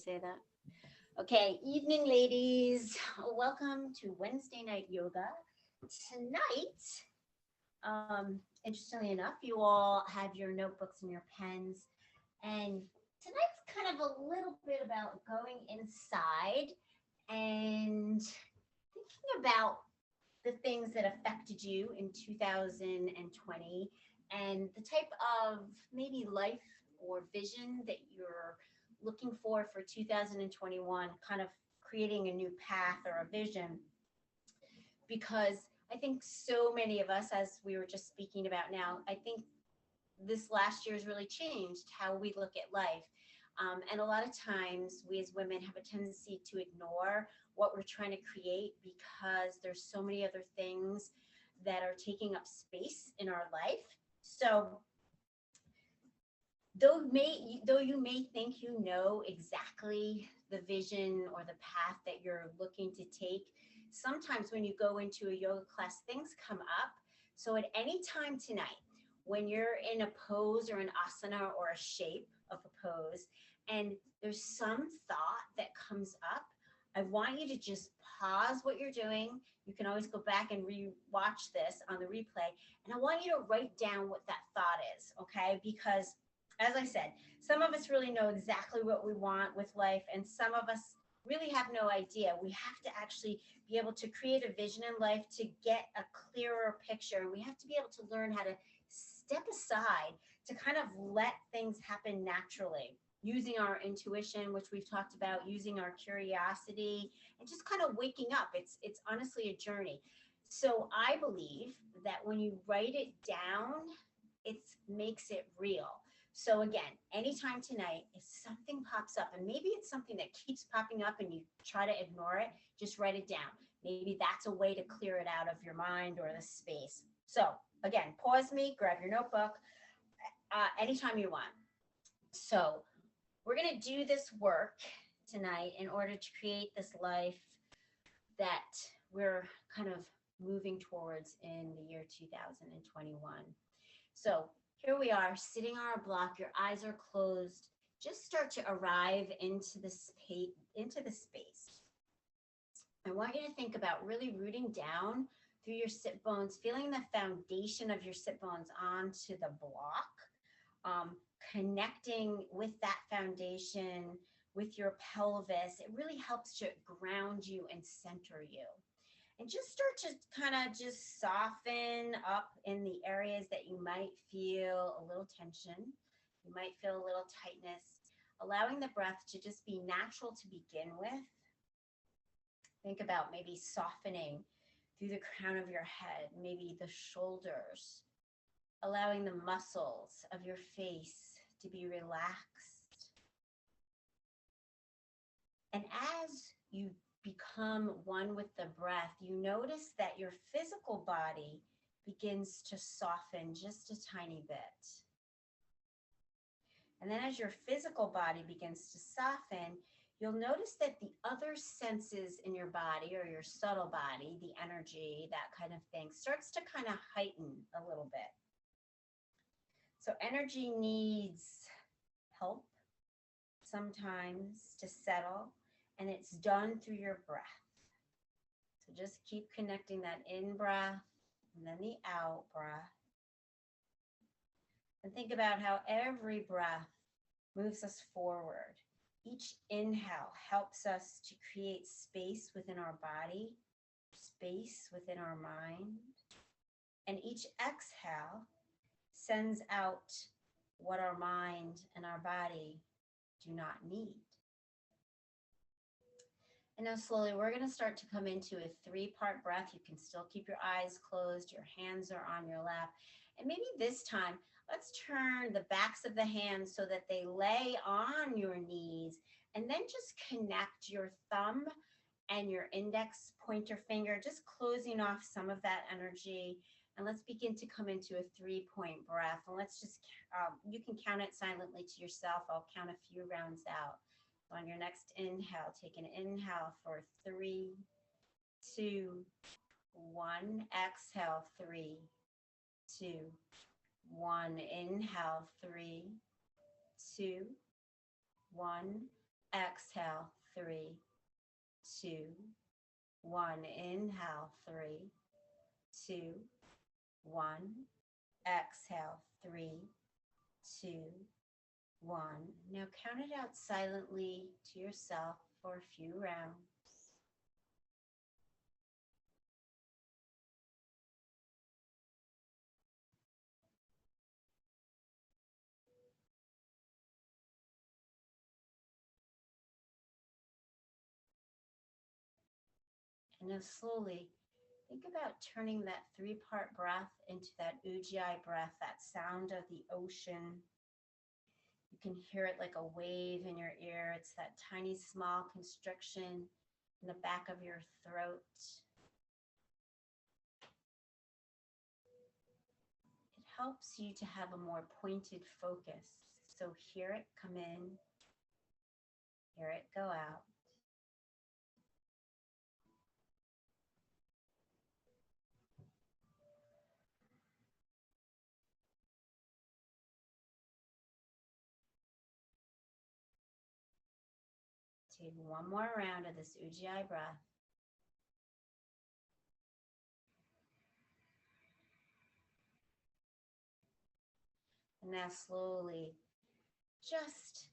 Say that. Okay, evening, ladies. Welcome to Wednesday night yoga. Tonight, interestingly enough, you all have your notebooks and your pens, and tonight's kind of a little bit about going inside and thinking about the things that affected you in 2020 and the type of maybe life or vision that you're looking for 2021, kind of creating a new path or a vision. Because I think so many of us, as we were just speaking about now, I think this last year has really changed how we look at life. And a lot of times we as women have a tendency to ignore what we're trying to create because there's so many other things that are taking up space in our life. So though you may think you know exactly the vision or the path that you're looking to take, sometimes when you go into a yoga class, things come up. So at any time tonight, when you're in a pose or an asana or a shape of a pose, and there's some thought that comes up, I want you to just pause what you're doing. You can always go back and re-watch this on the replay. And I want you to write down what that thought is, okay? Because as I said, some of us really know exactly what we want with life, and some of us really have no idea. We have to actually be able to create a vision in life to get a clearer picture. And we have to be able to learn how to step aside to kind of let things happen naturally, using our intuition, which we've talked about, using our curiosity, and just kind of waking up. It's honestly a journey. So I believe that when you write it down, it makes it real. So again, anytime tonight, if something pops up, and maybe it's something that keeps popping up and you try to ignore it, just write it down. Maybe that's a way to clear it out of your mind or the space. So again, pause me, grab your notebook, anytime you want. So we're going to do this work tonight in order to create this life that we're kind of moving towards in the year 2021. So here we are sitting on our block, your eyes are closed. Just start to arrive into the space. I want you to think about really rooting down through your sit bones, feeling the foundation of your sit bones onto the block, connecting with that foundation with your pelvis. It really helps to ground you and center you. And just start to kind of just soften up in the areas that you might feel a little tension. You might feel a little tightness, allowing the breath to just be natural to begin with. Think about maybe softening through the crown of your head, maybe the shoulders, allowing the muscles of your face to be relaxed. And as you become one with the breath, you notice that your physical body begins to soften just a tiny bit. And then as your physical body begins to soften, you'll notice that the other senses in your body, or your subtle body, the energy, that kind of thing, starts to kind of heighten a little bit. So energy needs help sometimes to settle, and it's done through your breath. So just keep connecting that in breath and then the out breath. And think about how every breath moves us forward. Each inhale helps us to create space within our body, space within our mind. And each exhale sends out what our mind and our body do not need. And now slowly, we're going to start to come into a 3-part breath. You can still keep your eyes closed. Your hands are on your lap. And maybe this time, let's turn the backs of the hands so that they lay on your knees. And then just connect your thumb and your index pointer finger, just closing off some of that energy. And let's begin to come into a 3-point breath. And let's just, you can count it silently to yourself. I'll count a few rounds out. On your next inhale, take an inhale for 3, 2, 1. Exhale, 3, 2, 1. Inhale, 3, 2, 1. Exhale, 3, 2, 1. Inhale, 3, 2, 1. Exhale, 3, 2, 1. Now count it out silently to yourself for a few rounds. And now slowly think about turning that 3-part breath into that Ujjayi breath, that sound of the ocean. You can hear it like a wave in your ear. It's that tiny, small constriction in the back of your throat. It helps you to have a more pointed focus. So hear it come in, hear it go out. Take one more round of this Ujjayi breath. And now slowly, just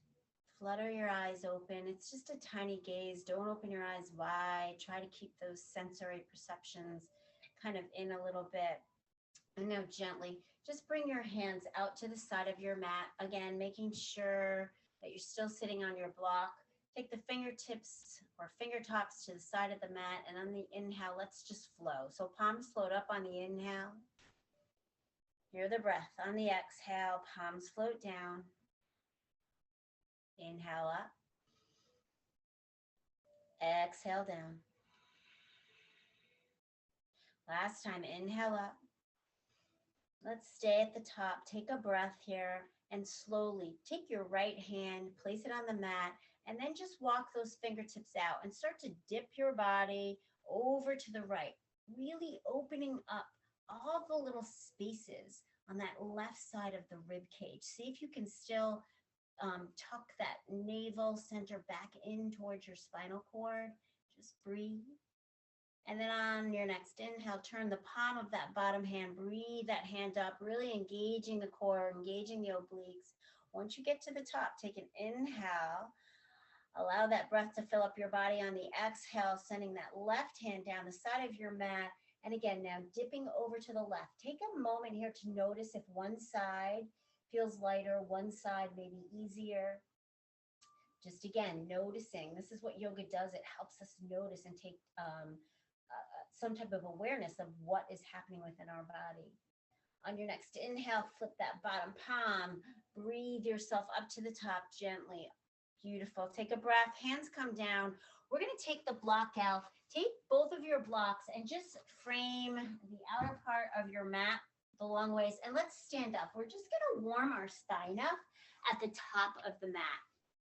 flutter your eyes open. It's just a tiny gaze. Don't open your eyes wide. Try to keep those sensory perceptions kind of in a little bit. And now gently, just bring your hands out to the side of your mat. Again, making sure that you're still sitting on your block. Take the fingertips or finger tops to the side of the mat. And on the inhale, let's just flow. So palms float up on the inhale. Hear the breath. On the exhale, palms float down. Inhale up. Exhale down. Last time, inhale up. Let's stay at the top. Take a breath here and slowly take your right hand, place it on the mat, and then just walk those fingertips out and start to dip your body over to the right, really opening up all the little spaces on that left side of the rib cage. See if you can still tuck that navel center back in towards your spinal cord. Just breathe. And then on your next inhale, turn the palm of that bottom hand, breathe that hand up, really engaging the core, engaging the obliques. Once you get to the top, take an inhale. Allow that breath to fill up your body. On the exhale, sending that left hand down the side of your mat. And again, now dipping over to the left. Take a moment here to notice if one side feels lighter, one side maybe easier. Just again, noticing. This is what yoga does. It helps us notice and take some type of awareness of what is happening within our body. On your next inhale, flip that bottom palm. Breathe yourself up to the top gently. Beautiful. Take a breath. Hands come down. We're going to take the block out. Take both of your blocks and just frame the outer part of your mat the long ways. And let's stand up. We're just going to warm our spine up at the top of the mat.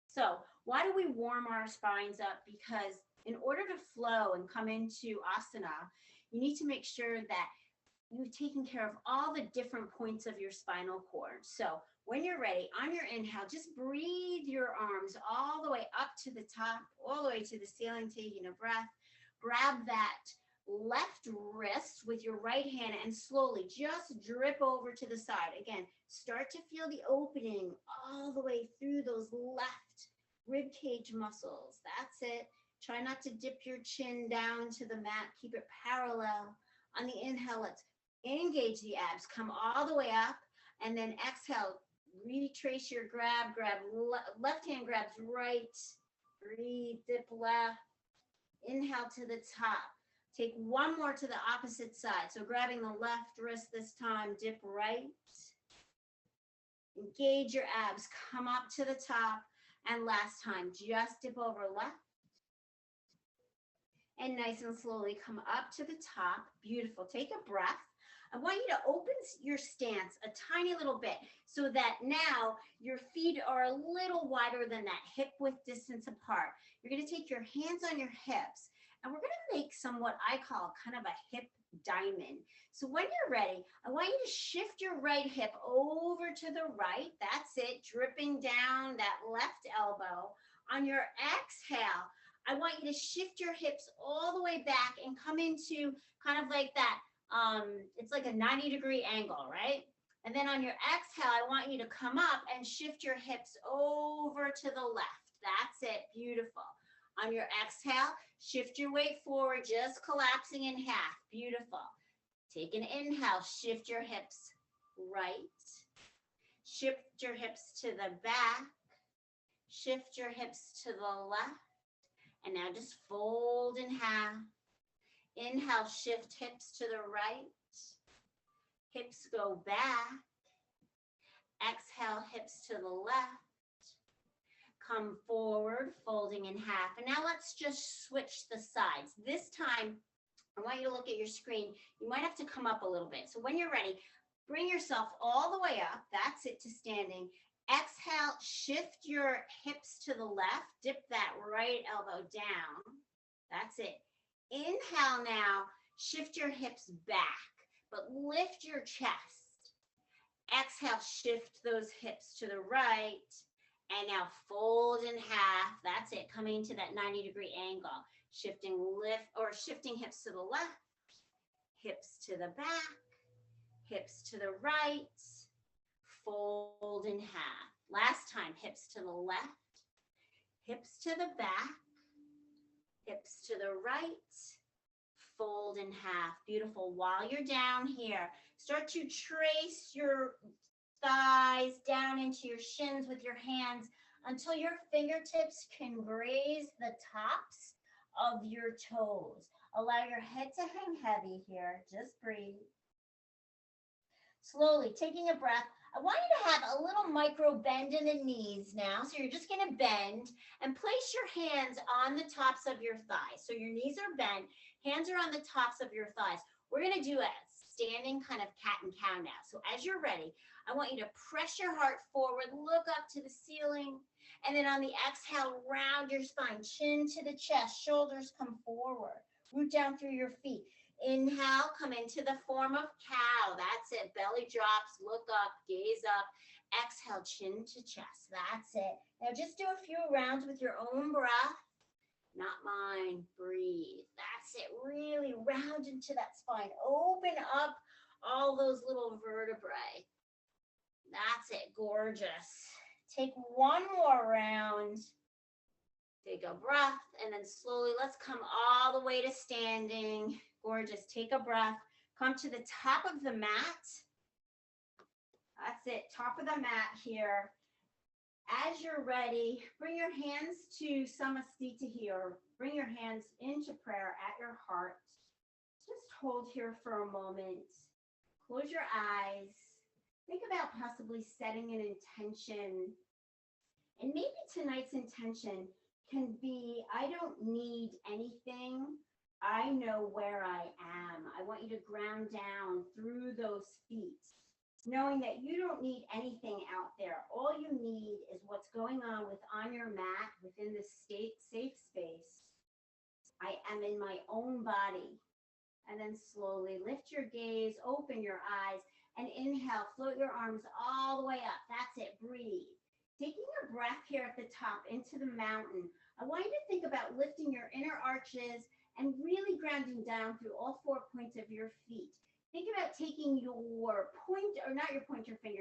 So why do we warm our spines up? Because in order to flow and come into asana, you need to make sure that you've taken care of all the different points of your spinal cord. So when you're ready, on your inhale, just breathe your arms all the way up to the top, all the way to the ceiling, taking a breath. Grab that left wrist with your right hand and slowly just drip over to the side. Again, start to feel the opening all the way through those left rib cage muscles. That's it. Try not to dip your chin down to the mat. Keep it parallel. On the inhale, let's engage the abs. Come all the way up. And then exhale, retrace your grab. Left hand grabs right. Breathe, dip left. Inhale to the top. Take one more to the opposite side. So grabbing the left wrist this time, dip right. Engage your abs. Come up to the top. And last time, just dip over left. And nice and slowly come up to the top. Beautiful. Take a breath. I want you to open your stance a tiny little bit so that now your feet are a little wider than that hip width distance apart. You're going to take your hands on your hips and we're going to make some what I call kind of a hip diamond. So when you're ready, I want you to shift your right hip over to the right. That's it. Dripping down that left elbow. On your exhale, I want you to shift your hips all the way back and come into kind of like that. It's like a 90-degree angle, right? And then on your exhale, I want you to come up and shift your hips over to the left. That's it. Beautiful. On your exhale, shift your weight forward, just collapsing in half. Beautiful. Take an inhale, shift your hips right. Shift your hips to the back. Shift your hips to the left. And now just fold in half. Inhale, shift hips to the right. Hips go back. Exhale, hips to the left. Come forward, folding in half. And now let's just switch the sides. This time, I want you to look at your screen. You might have to come up a little bit. So when you're ready, bring yourself all the way up. That's it, to standing. Exhale, shift your hips to the left. Dip that right elbow down. That's it. Inhale now, shift your hips back, but lift your chest. Exhale, shift those hips to the right. And now fold in half. That's it, coming into that 90-degree angle. Shifting hips to the left, hips to the back, hips to the right, fold in half. Last time, hips to the left, hips to the back, hips to the right, fold in half. Beautiful. While you're down here, start to trace your thighs down into your shins with your hands until your fingertips can graze the tops of your toes. Allow your head to hang heavy here. Just breathe. Slowly taking a breath. I want you to have a little micro bend in the knees now. So you're just going to bend and place your hands on the tops of your thighs. So your knees are bent, hands are on the tops of your thighs. We're going to do a standing kind of cat and cow now. So as you're ready, I want you to press your heart forward, look up to the ceiling, and then on the exhale, round your spine, chin to the chest, shoulders come forward, root down through your feet. Inhale, come into the form of cow. That's it. Belly drops, look up, gaze up. Exhale, chin to chest. That's it. Now just do a few rounds with your own breath. Not mine. Breathe. That's it. Really round into that spine. Open up all those little vertebrae. That's it. Gorgeous. Take one more round. Take a breath, and then slowly let's come all the way to standing. Gorgeous. Take a breath. Come to the top of the mat. That's it. Top of the mat here. As you're ready, bring your hands to Samasthita here. Bring your hands into prayer at your heart. Just hold here for a moment. Close your eyes. Think about possibly setting an intention. And maybe tonight's intention can be, I don't need anything. I know where I am. I want you to ground down through those feet, knowing that you don't need anything out there. All you need is what's going on on your mat within this safe space. I am in my own body. And then slowly lift your gaze, open your eyes, and inhale, float your arms all the way up. That's it, breathe. Taking your breath here at the top into the mountain, I want you to think about lifting your inner arches and really grounding down through all 4 points of your feet. Think about taking your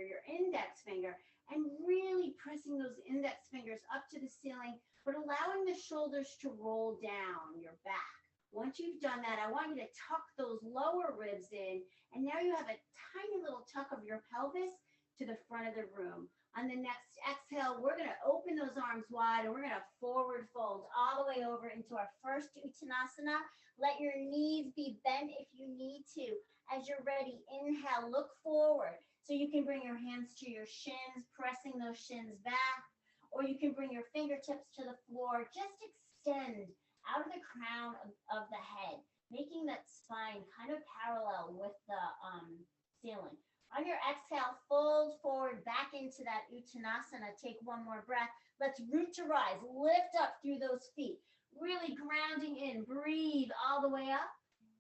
your index finger, and really pressing those index fingers up to the ceiling, but allowing the shoulders to roll down your back. Once you've done that, I want you to tuck those lower ribs in, and now you have a tiny little tuck of your pelvis to the front of the room. On the next exhale, we're going to open those arms wide, and we're going to forward fold all the way over into our first Uttanasana. Let your knees be bent if you need to. As you're ready, inhale, look forward. So you can bring your hands to your shins, pressing those shins back, or you can bring your fingertips to the floor. Just extend out of the crown of the head, making that spine kind of parallel with the ceiling. On your exhale, fold forward back into that Uttanasana. Take one more breath. Let's root to rise. Lift up through those feet. Really grounding in. Breathe all the way up.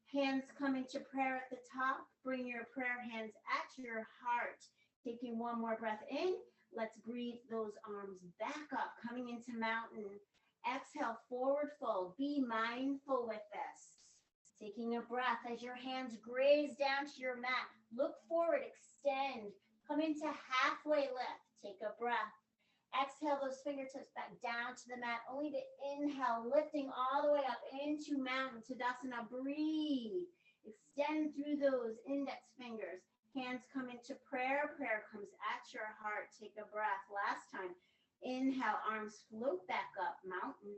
Hands come into prayer at the top. Bring your prayer hands at your heart. Taking one more breath in. Let's breathe those arms back up, coming into mountain. Exhale, forward fold. Be mindful with this. Taking a breath as your hands graze down to your mat. Look forward, extend. Come into halfway lift. Take a breath. Exhale those fingertips back down to the mat, only to inhale, lifting all the way up into mountain Tadasana. Breathe. Extend through those index fingers. Hands come into prayer. Prayer comes at your heart. Take a breath. Last time. Inhale, arms float back up, mountain.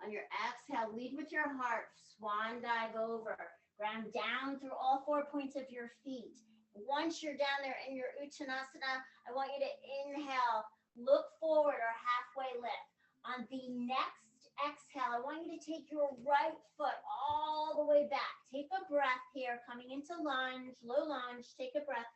On your exhale, lead with your heart. Swan dive over. Ground down through all 4 points of your feet. Once you're down there in your Uttanasana, I want you to inhale, look forward or halfway lift. On the next exhale, I want you to take your right foot all the way back. Take a breath here, coming into lunge, low lunge. Take a breath.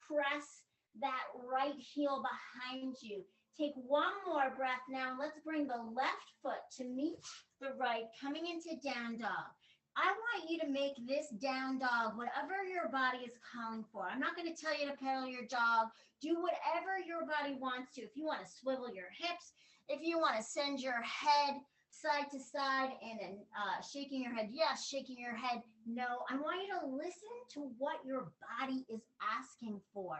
Press that right heel behind you. Take one more breath now. Let's bring the left foot to meet the right, coming into down dog. I want you to make this down dog whatever your body is calling for. I'm not going to tell you to pedal your dog. Do whatever your body wants to. If you want to swivel your hips, if you want to send your head side to side and then shaking your head, yes, shaking your head, no. I want you to listen to what your body is asking for.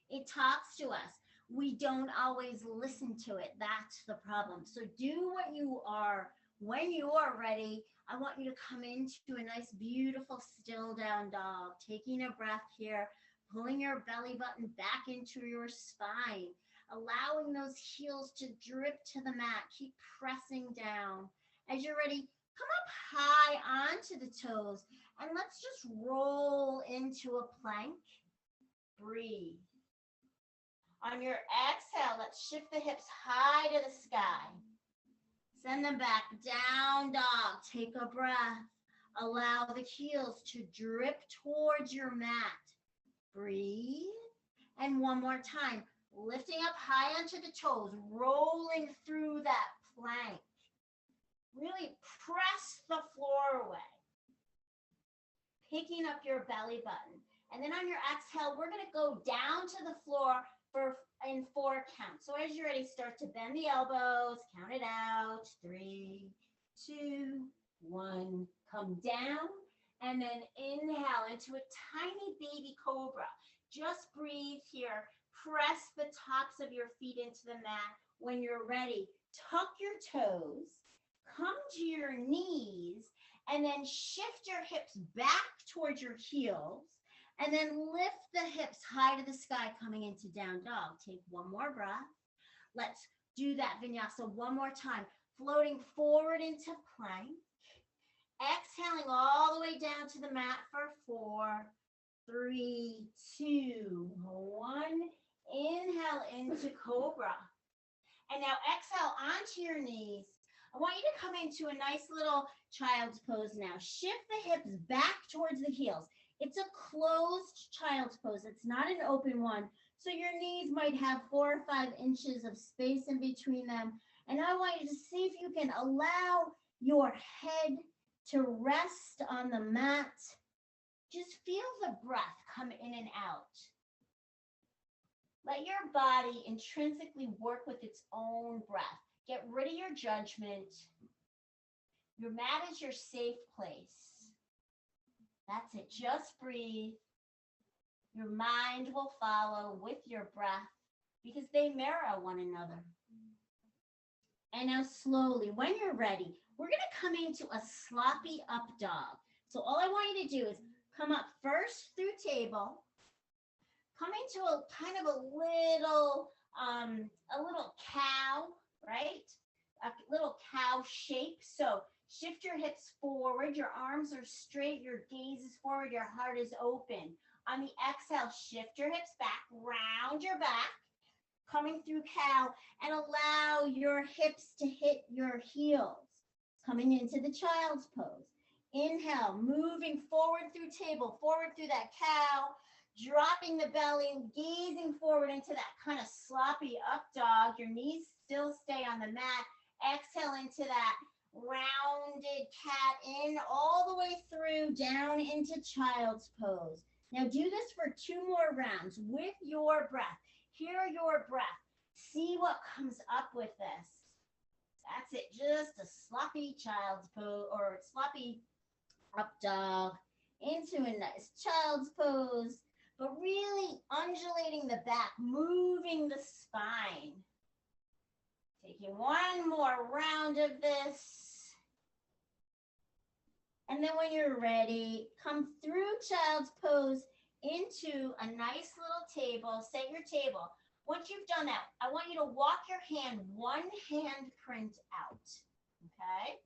It talks to us. We don't always listen to it. That's the problem. So do what you are. When you are ready, I want you to come into a nice, beautiful, still down dog. Taking a breath here, pulling your belly button back into your spine, allowing those heels to drip to the mat. Keep pressing down. As you're ready, come up high onto the toes, and let's just roll into a plank. Breathe. On your exhale, let's shift the hips high to the sky. Send them back, down dog. Take a breath. Allow the heels to drip towards your mat. Breathe. And one more time, lifting up high onto the toes, rolling through that plank. Really press the floor away. Picking up your belly button. And then on your exhale, we're going to go down to the floor in 4 counts. So as you're ready, start to bend the elbows, count it out. 3, 2, 1. Come down and then inhale into a tiny baby cobra. Just breathe here. Press the tops of your feet into the mat. When you're ready, tuck your toes, come to your knees, and then shift your hips back towards your heels. And then lift the hips high to the sky, coming into down dog. Take one more breath. Let's do that vinyasa one more time. Floating forward into plank. Exhaling all the way down to the mat for 4, 3, 2, 1. Inhale into cobra. And now exhale onto your knees. I want you to come into a nice little child's pose now. Shift the hips back towards the heels. It's a closed child's pose. It's not an open one. So your knees might have 4 or 5 inches of space in between them. And I want you to see if you can allow your head to rest on the mat. Just feel the breath come in and out. Let your body intrinsically work with its own breath. Get rid of your judgment. Your mat is your safe place. That's it. Just breathe. Your mind will follow with your breath because they mirror one another. And now slowly, when you're ready, we're going to come into a sloppy up dog. So all I want you to do is come up first through table, come into a kind of a little cow, right? A little cow shape. So shift your hips forward, your arms are straight, your gaze is forward, your heart is open. On the exhale, shift your hips back, round your back, coming through cow, and allow your hips to hit your heels. Coming into the child's pose. Inhale, moving forward through table, forward through that cow, dropping the belly, gazing forward into that kind of sloppy up dog. Your knees still stay on the mat. Exhale into that rounded cat in all the way through down into child's pose. Now do this for 2 more rounds with your breath. Hear your breath. See what comes up with this. That's it. Just a sloppy child's pose or sloppy up dog into a nice child's pose, but really undulating the back, moving the spine. Taking one more round of this. And then when you're ready, come through child's pose into a nice little table. Set your table. Once you've done that, I want you to walk your hand one handprint out. Okay?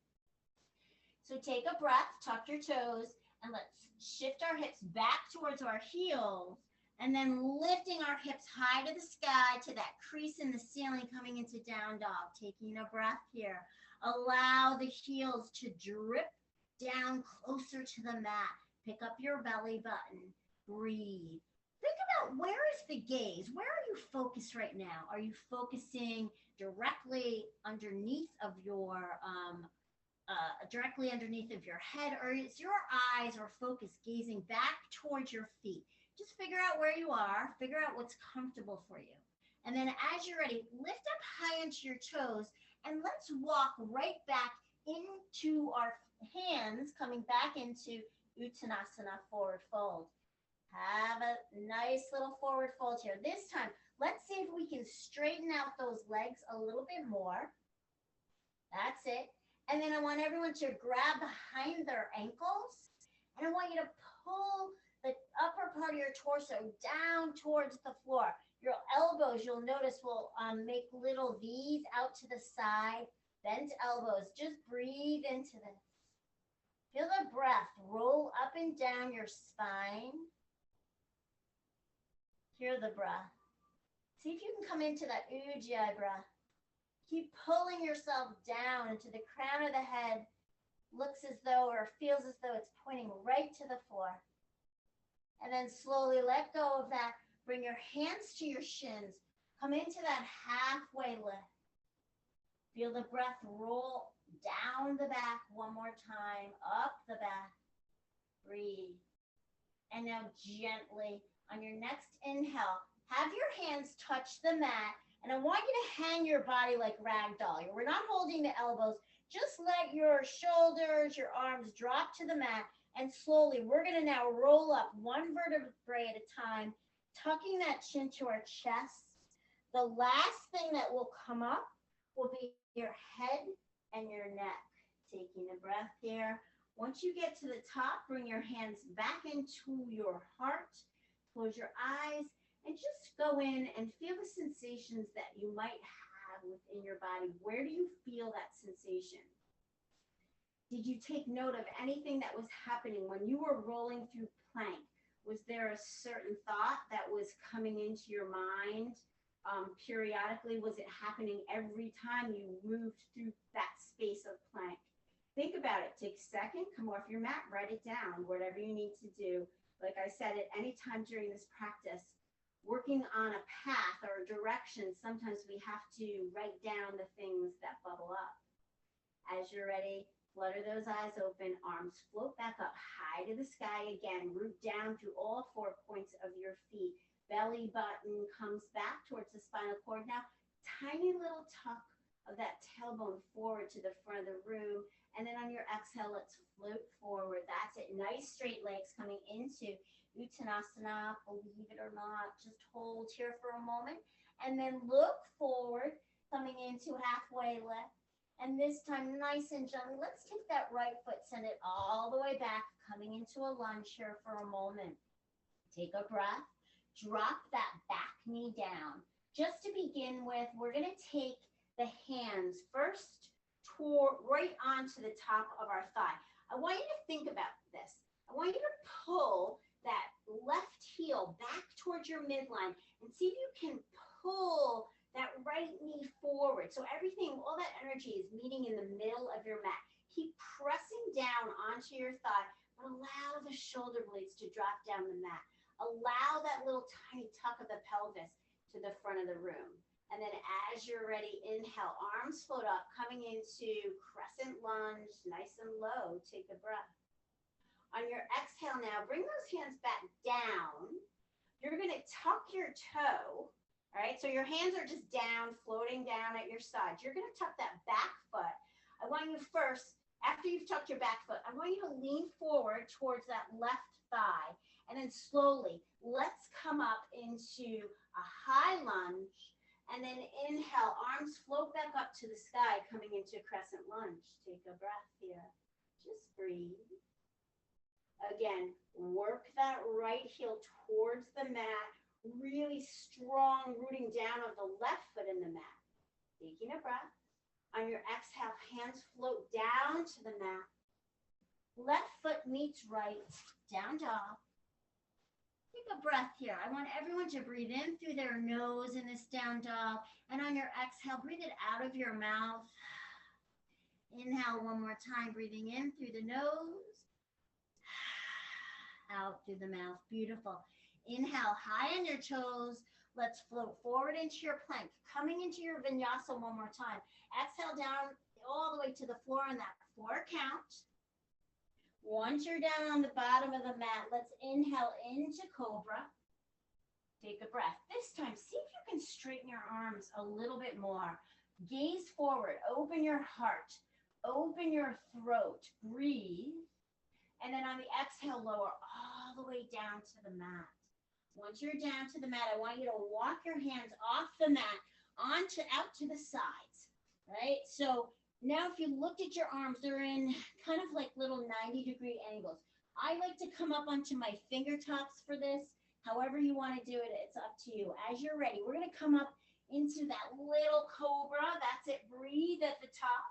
So take a breath, tuck your toes, and let's shift our hips back towards our heels, and then lifting our hips high to the sky to that crease in the ceiling coming into down dog. Taking a breath here. Allow the heels to drip down closer to the mat. Pick up your belly button. Breathe. Think about, where is the gaze? Where are you focused right now? Are you focusing directly underneath of your head, or is your eyes or focus gazing back towards your feet? Just figure out where you are, figure out what's comfortable for you. And then as you're ready, lift up high into your toes, and let's walk right back into our hands, coming back into Uttanasana, forward fold. Have a nice little forward fold here. This time, let's see if we can straighten out those legs a little bit more. That's it. And then I want everyone to grab behind their ankles. And I want you to pull the upper part of your torso down towards the floor. Your elbows, you'll notice, will make little V's out to the side. Bent elbows. Just breathe into this. Feel the breath roll up and down your spine. Hear the breath. See if you can come into that Ujjayi breath. Keep pulling yourself down into the crown of the head. Looks as though, or feels as though, it's pointing right to the floor. And then slowly let go of that. Bring your hands to your shins. Come into that halfway lift. Feel the breath roll down the back one more time, up the back. Breathe. And now gently, on your next inhale, have your hands touch the mat, and I want you to hang your body like ragdoll. We're not holding the elbows. Just let your shoulders, your arms drop to the mat, and slowly we're going to now roll up one vertebrae at a time, tucking that chin to our chest. The last thing that will come up will be your head and your neck. Taking a breath here. Once you get to the top, bring your hands back into your heart. Close your eyes and just go in and feel the sensations that you might have within your body. Where do you feel that sensation? Did you take note of anything that was happening when you were rolling through plank? Was there a certain thought that was coming into your mind periodically? Was it happening every time you moved through that space of plank? Think about it. Take a second, come off your mat, write it down, whatever you need to do. Like I said, at any time during this practice, working on a path or a direction, sometimes we have to write down the things that bubble up. As you're ready, flutter those eyes open, arms float back up high to the sky again, root down through all 4 points of your feet. Belly button comes back towards the spinal cord. Now, tiny little tuck of that tailbone forward to the front of the room. And then on your exhale, let's float forward. That's it. Nice straight legs coming into Uttanasana. Believe it or not, just hold here for a moment. And then look forward, coming into halfway lift. And this time, nice and gently, let's take that right foot, send it all the way back, coming into a lunge here for a moment. Take a breath. Drop that back knee down. Just to begin with, we're going to take the hands first right onto the top of our thigh. I want you to think about this. I want you to pull that left heel back towards your midline and see if you can pull that right knee forward. So everything, all that energy is meeting in the middle of your mat. Keep pressing down onto your thigh, but allow the shoulder blades to drop down the mat. Allow that little tiny tuck of the pelvis to the front of the room. And then as you're ready, inhale, arms float up, coming into crescent lunge, nice and low. Take a breath. On your exhale now, bring those hands back down. You're going to tuck your toe All right, so your hands are just down, floating down at your sides. You're gonna tuck that back foot. I want you first, after you've tucked your back foot, I want you to lean forward towards that left thigh. And then slowly, let's come up into a high lunge. And then inhale, arms float back up to the sky, coming into a crescent lunge. Take a breath here. Just breathe. Again, work that right heel towards the mat. Really strong rooting down of the left foot in the mat. Taking a breath. On your exhale, hands float down to the mat. Left foot meets right, down dog. Take a breath here. I want everyone to breathe in through their nose in this down dog. And on your exhale, breathe it out of your mouth. Inhale one more time, breathing in through the nose. Out through the mouth. Beautiful. Inhale, high on your toes. Let's float forward into your plank. Coming into your vinyasa one more time. Exhale down all the way to the floor on that 4 count. Once you're down on the bottom of the mat, let's inhale into cobra. Take a breath. This time, see if you can straighten your arms a little bit more. Gaze forward. Open your heart. Open your throat. Breathe. And then on the exhale, lower all the way down to the mat. Once you're down to the mat, I want you to walk your hands off the mat out to the sides, right? So now if you looked at your arms, they're in kind of like little 90-degree angles. I like to come up onto my fingertips for this. However you want to do it, it's up to you. As you're ready, we're going to come up into that little cobra. That's it. Breathe at the top.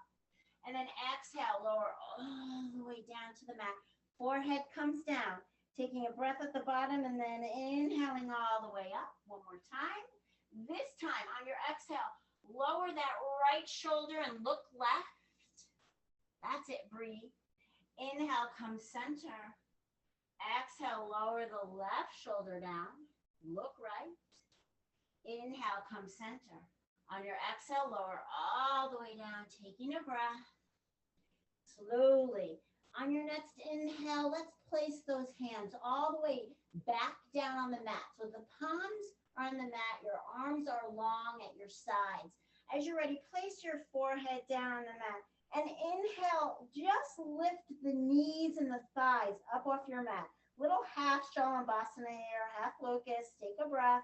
And then exhale, lower all the way down to the mat. Forehead comes down. Taking a breath at the bottom and then inhaling all the way up. One more time. This time on your exhale, lower that right shoulder and look left. That's it. Breathe. Inhale, come center. Exhale, lower the left shoulder down. Look right. Inhale, come center. On your exhale, lower all the way down, taking a breath. Slowly. On your next inhale, let's place those hands all the way back down on the mat. So the palms are on the mat, your arms are long at your sides. As you're ready, place your forehead down on the mat. And inhale, just lift the knees and the thighs up off your mat. Little half Shalabhasana here, half locust. Take a breath.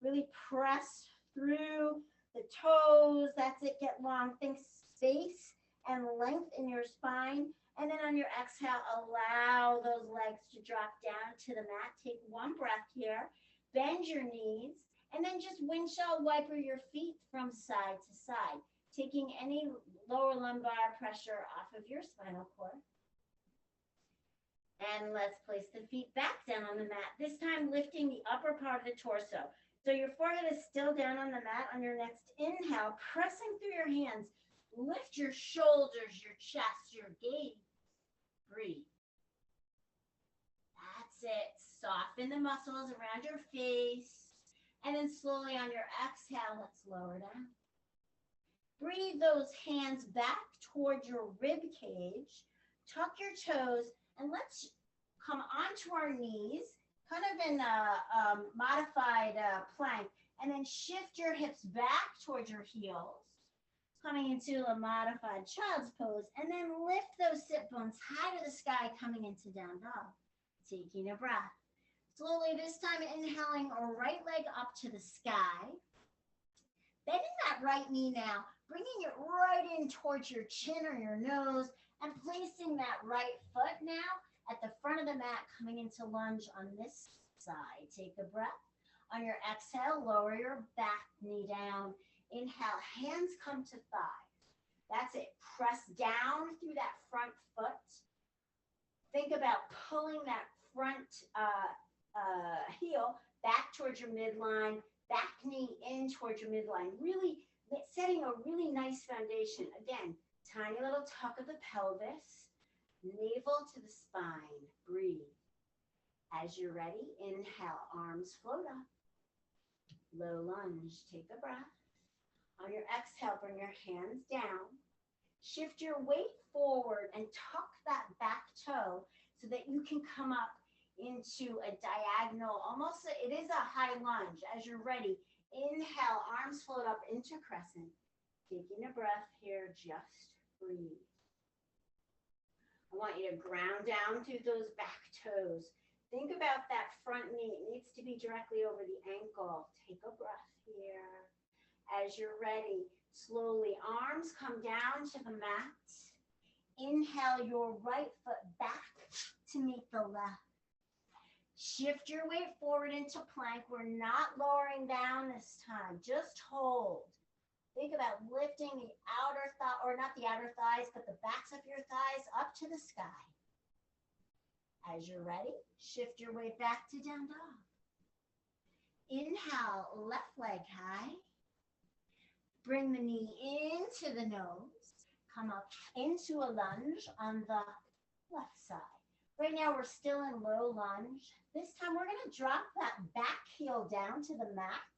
Really press through the toes. That's it. Get long. Think space and length in your spine. And then on your exhale, allow those legs to drop down to the mat. Take one breath here. Bend your knees. And then just windshield wiper your feet from side to side, taking any lower lumbar pressure off of your spinal cord. And let's place the feet back down on the mat, this time lifting the upper part of the torso. So your forehead is still down on the mat. On your next inhale, pressing through your hands, lift your shoulders, your chest, your gaze. Breathe. That's it. Soften the muscles around your face. And then slowly on your exhale, let's lower down. Breathe those hands back towards your rib cage. Tuck your toes. And let's come onto our knees, kind of in a modified plank. And then shift your hips back towards your heels, coming into a modified child's pose. And then lift those sit bones high to the sky, coming into down dog. Taking a breath. Slowly this time inhaling a right leg up to the sky. Bending that right knee now, bringing it right in towards your chin or your nose, and placing that right foot now at the front of the mat, coming into lunge on this side. Take a breath. On your exhale, lower your back knee down. Inhale, hands come to thighs. That's it. Press down through that front foot. Think about pulling that front heel back towards your midline, back knee in towards your midline. Really setting a really nice foundation. Again, tiny little tuck of the pelvis, navel to the spine. Breathe. As you're ready, inhale, arms float up. Low lunge, take a breath. On your exhale, bring your hands down. Shift your weight forward and tuck that back toe so that you can come up into a diagonal, almost, it is a high lunge. As you're ready, Inhale, arms float up into crescent. Taking a breath here, just breathe. I want you to ground down through those back toes. Think about that front knee. It needs to be directly over the ankle. Take a breath here. As you're ready, slowly arms come down to the mat. Inhale your right foot back to meet the left. Shift your weight forward into plank. We're not lowering down this time. Just hold. Think about lifting the outer thigh, or not the outer thighs, but the backs of your thighs up to the sky. As you're ready, shift your weight back to down dog. Inhale, left leg high. Bring the knee into the nose. Come up into a lunge on the left side. Right now we're still in low lunge. This time we're going to drop that back heel down to the mat.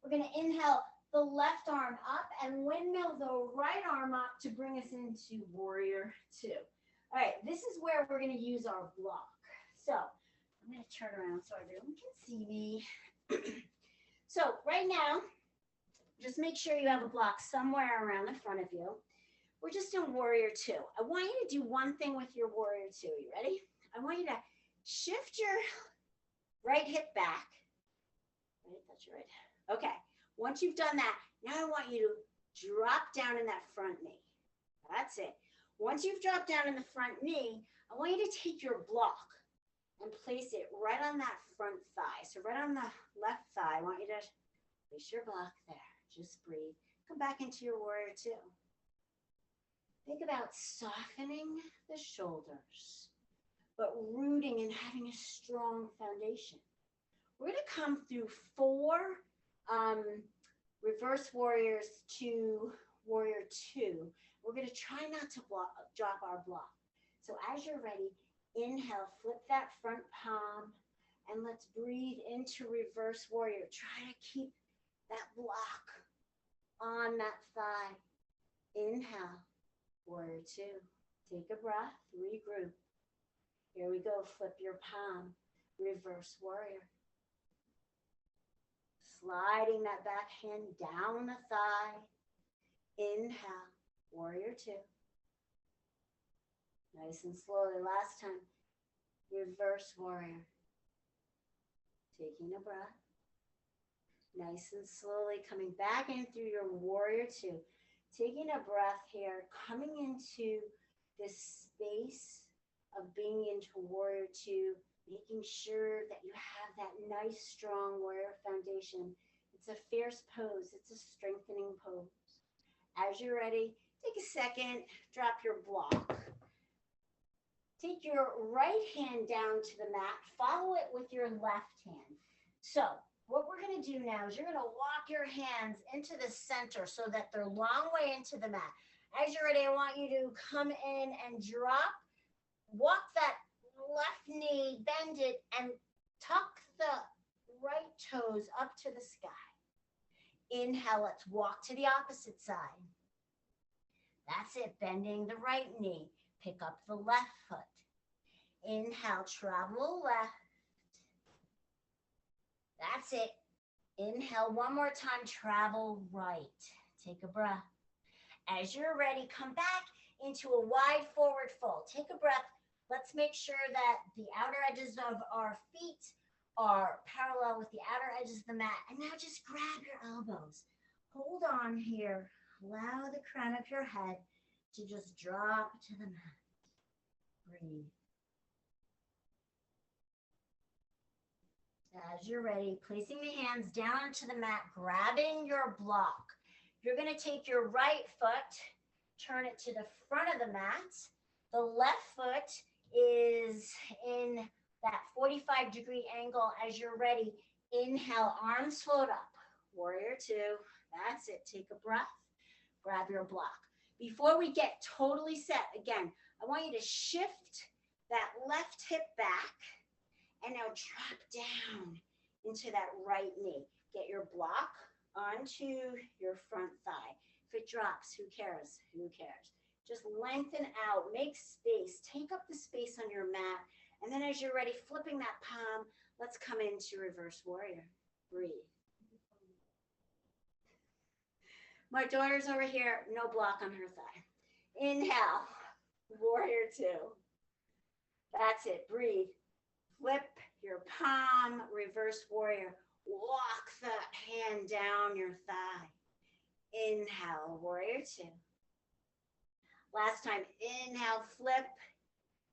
We're going to inhale the left arm up and windmill the right arm up to bring us into warrior two. All right, this is where we're going to use our block. So I'm going to turn around so everyone can see me. So right now, just make sure you have a block somewhere around the front of you. We're just in warrior two. I want you to do one thing with your warrior two. You ready? I want you to shift your right hip back. Right, that's your right. Okay. Once you've done that, now I want you to drop down in that front knee. That's it. Once you've dropped down in the front knee, I want you to take your block and place it right on that front thigh. So right on the left thigh, I want you to place your block there. Just breathe. Come back into your warrior two. Think about softening the shoulders, but rooting and having a strong foundation. We're going to come through 4 reverse warriors to warrior two. We're going to try not to drop our block. So as you're ready, inhale, flip that front palm, and let's breathe into reverse warrior. Try to keep that block on that thigh. Inhale, warrior two. Take a breath, regroup. Here we go, flip your palm, reverse warrior. Sliding that back hand down the thigh. Inhale, warrior two. Nice and slowly, last time. Reverse warrior. Taking a breath. Nice and slowly coming back in through your warrior two. Taking a breath here, coming into this space of being into warrior two, making sure that you have that nice, strong warrior foundation. It's a fierce pose. It's a strengthening pose. As you're ready, take a second, drop your block. Take your right hand down to the mat. Follow it with your left hand. So what we're going to do now is you're going to walk your hands into the center so that they're long way into the mat. As you're ready, I want you to come in and drop. Walk that left knee, bend it, and tuck the right toes up to the sky. Inhale, let's walk to the opposite side. That's it, bending the right knee. Pick up the left foot. Inhale, travel left. That's it. Inhale one more time, travel right. Take a breath. As you're ready, come back into a wide forward fold. Take a breath. Let's make sure that the outer edges of our feet are parallel with the outer edges of the mat. And now just grab your elbows. Hold on here. Allow the crown of your head to just drop to the mat. Breathe. As you're ready, placing the hands down onto the mat, grabbing your block. You're going to take your right foot, turn it to the front of the mat. The left foot is in that 45-degree angle. As you're ready, inhale, arms float up. Warrior two. That's it. Take a breath. Grab your block. Before we get totally set, again, I want you to shift that left hip back. And now drop down into that right knee. Get your block onto your front thigh. If it drops, who cares? Who cares? Just lengthen out, make space, take up the space on your mat. And then as you're ready, flipping that palm, let's come into reverse warrior. Breathe. My daughter's over here, no block on her thigh. Inhale, warrior two. That's it. Breathe. Flip your palm, reverse warrior. Walk that hand down your thigh. Inhale, warrior two. Last time, inhale, flip,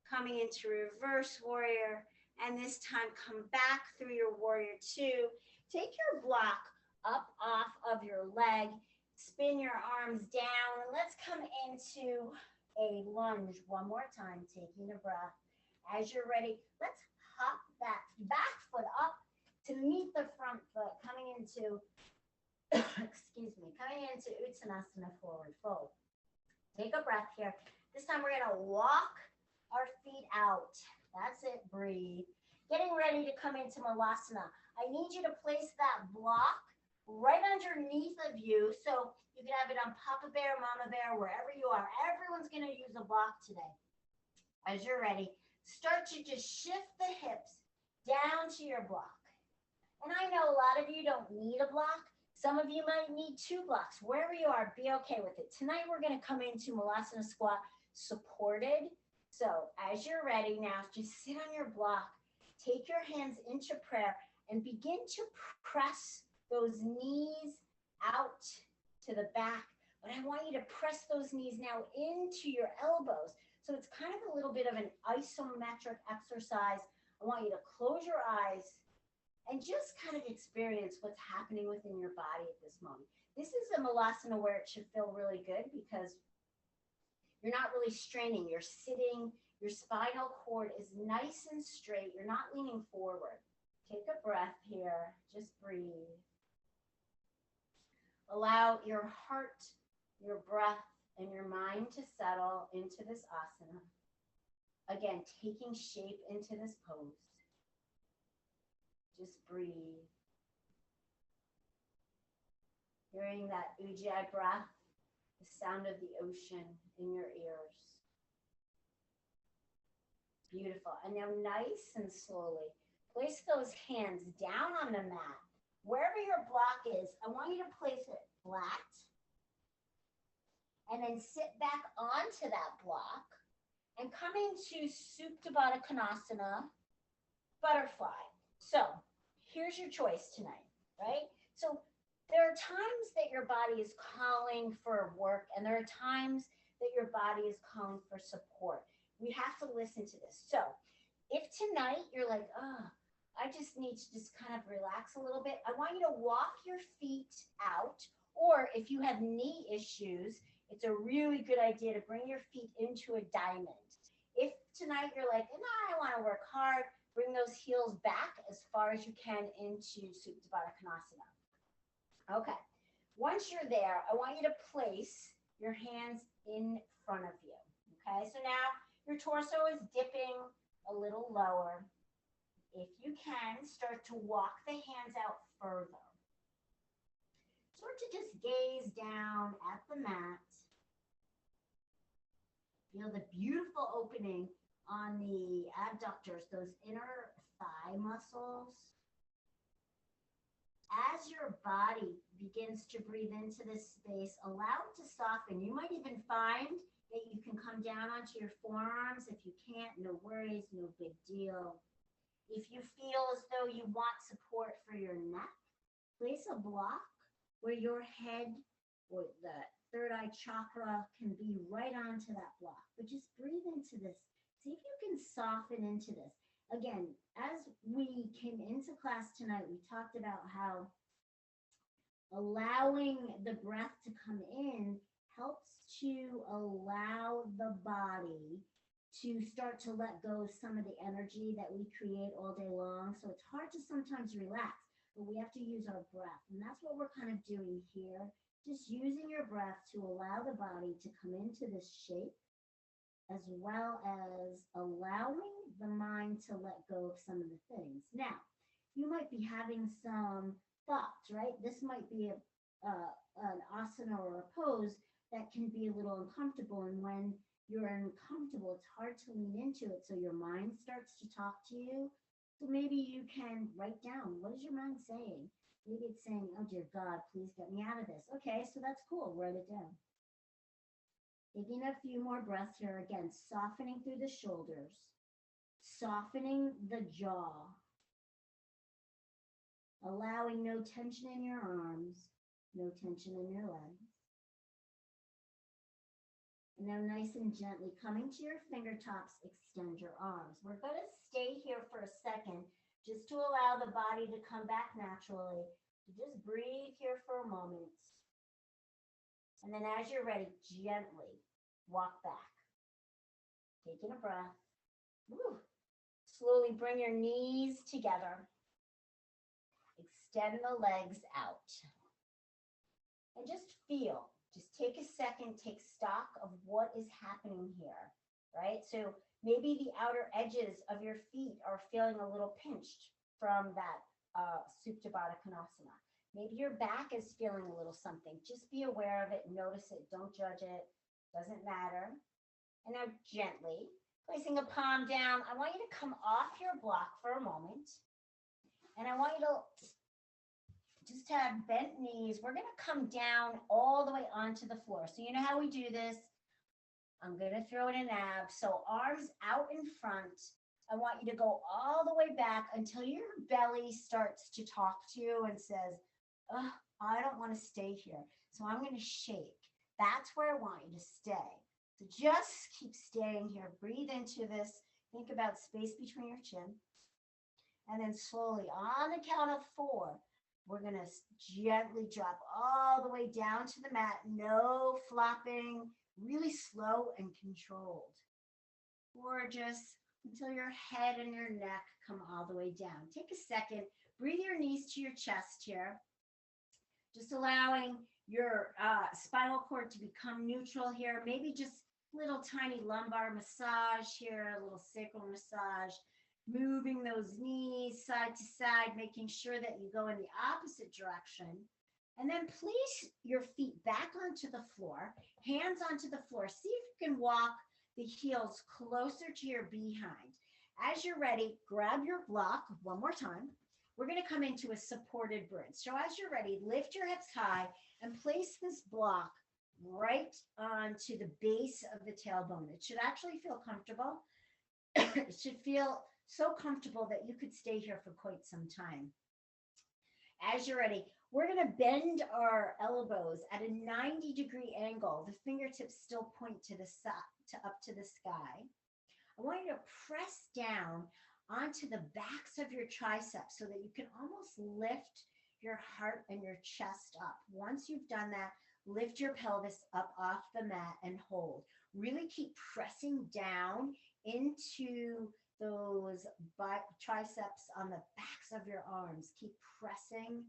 coming into reverse warrior. And this time, come back through your warrior two. Take your block up off of your leg, spin your arms down, and let's come into a lunge one more time, taking a breath. As you're ready, let's hop that back foot up to meet the front foot, coming into, excuse me, coming into Uttanasana, forward fold. Take a breath here. This time we're gonna walk our feet out. That's it, breathe. Getting ready to come into Malasana. I need you to place that block right underneath of you. So you can have it on Papa Bear, Mama Bear, wherever you are. Everyone's gonna use a block today. As you're ready, start to just shift the hips down to your block. And I know a lot of you don't need a block. Some of you might need two blocks. Wherever you are, be okay with it. Tonight, we're going to come into Malasana Squat supported. So as you're ready now, just sit on your block. Take your hands into prayer and begin to press those knees out to the back. But I want you to press those knees now into your elbows. So it's kind of a little bit of an isometric exercise. I want you to close your eyes and just kind of experience what's happening within your body at this moment. This is a Malasana where it should feel really good because you're not really straining. You're sitting, your spinal cord is nice and straight. You're not leaning forward. Take a breath here. Just breathe. Allow your heart, your breath, and your mind to settle into this asana. Again, taking shape into this pose. Just breathe. Hearing that Ujjayi breath, the sound of the ocean in your ears. Beautiful. And now nice and slowly, place those hands down on the mat. Wherever your block is, I want you to place it flat. And then sit back onto that block and come into Supta Baddha Konasana, butterfly. So here's your choice tonight, right? So there are times that your body is calling for work and there are times that your body is calling for support. We have to listen to this. So if tonight you're like, oh, I just need to just kind of relax a little bit, I want you to walk your feet out, or if you have knee issues, it's a really good idea to bring your feet into a diamond. If tonight you're like, no, I want to work hard, bring those heels back as far as you can into Supta Baddha Konasana. Okay, once you're there, I want you to place your hands in front of you. Okay, so now your torso is dipping a little lower. If you can, start to walk the hands out further. Start to just gaze down at the mat. Feel the beautiful opening on the abductors, those inner thigh muscles. As your body begins to breathe into this space, allow it to soften. You might even find that you can come down onto your forearms. If you can't, no worries, no big deal. If you feel as though you want support for your neck, place a block where your head or the third eye chakra can be right onto that block. But just breathe into this. See if you can soften into this. Again, as we came into class tonight, we talked about how allowing the breath to come in helps to allow the body to start to let go of some of the energy that we create all day long. So it's hard to sometimes relax, but we have to use our breath. And that's what we're kind of doing here. Just using your breath to allow the body to come into this shape, as well as allowing the mind to let go of some of the things. Now, you might be having some thoughts, right? This might be an asana or a pose that can be a little uncomfortable. And when you're uncomfortable, it's hard to lean into it. So your mind starts to talk to you. So maybe you can write down, what is your mind saying? Maybe it's saying, oh dear God, please get me out of this. Okay, so that's cool. Write it down. Taking a few more breaths here again, softening through the shoulders, softening the jaw, allowing no tension in your arms, no tension in your legs. And now nice and gently coming to your fingertips, extend your arms. We're going to stay here for a second just to allow the body to come back naturally. Just breathe here for a moment. And then as you're ready, gently walk back. Taking a breath. Woo. Slowly bring your knees together. Extend the legs out. And just feel. Just take a second, take stock of what is happening here, right? So maybe the outer edges of your feet are feeling a little pinched from that Supta Baddha Konasana. Maybe your back is feeling a little something. Just be aware of it, notice it, don't judge it, doesn't matter. And now gently, placing a palm down, I want you to come off your block for a moment. And I want you to just have bent knees. We're going to come down all the way onto the floor. So you know how we do this? I'm going to throw in an ab. So arms out in front. I want you to go all the way back until your belly starts to talk to you and says, oh, I don't want to stay here. So I'm going to shake. That's where I want you to stay. So just keep staying here. Breathe into this. Think about space between your chin. And then slowly on the count of 4, we're going to gently drop all the way down to the mat. No flopping, really slow and controlled. Gorgeous. Until your head and your neck come all the way down. Take a second. Breathe your knees to your chest here. Just allowing your spinal cord to become neutral here. Maybe just little tiny lumbar massage here, a little sacral massage. Moving those knees side to side, making sure that you go in the opposite direction. And then place your feet back onto the floor, hands onto the floor. See if you can walk the heels closer to your behind. As you're ready, grab your block one more time. We're going to come into a supported bridge. So as you're ready, lift your hips high and place this block right onto the base of the tailbone. It should actually feel comfortable. It should feel so comfortable that you could stay here for quite some time. As you're ready, we're going to bend our elbows at a 90-degree angle. The fingertips still point to the up to the sky. I want you to press down onto the backs of your triceps so that you can almost lift your heart and your chest up. Once you've done that, lift your pelvis up off the mat and hold. Really keep pressing down into those triceps on the backs of your arms. Keep pressing,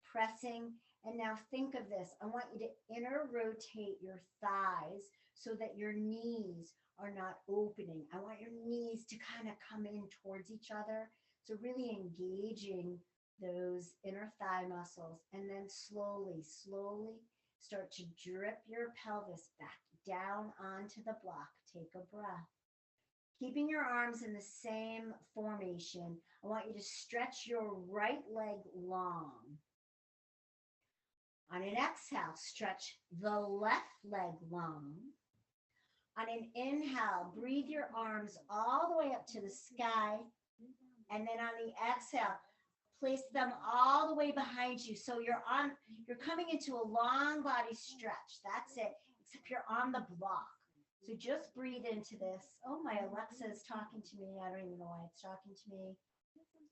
pressing. And now think of this. I want you to inner rotate your thighs so that your knees are not opening. I want your knees to kind of come in towards each other. So really engaging those inner thigh muscles. And then slowly, slowly start to drip your pelvis back down onto the block. Take a breath. Keeping your arms in the same formation, I want you to stretch your right leg long. On an exhale, stretch the left leg long. On an inhale, breathe your arms all the way up to the sky. And then on the exhale, place them all the way behind you. So you're coming into a long body stretch. That's it, except you're on the block. So just breathe into this. Oh, my Alexa is talking to me. I don't even know why it's talking to me.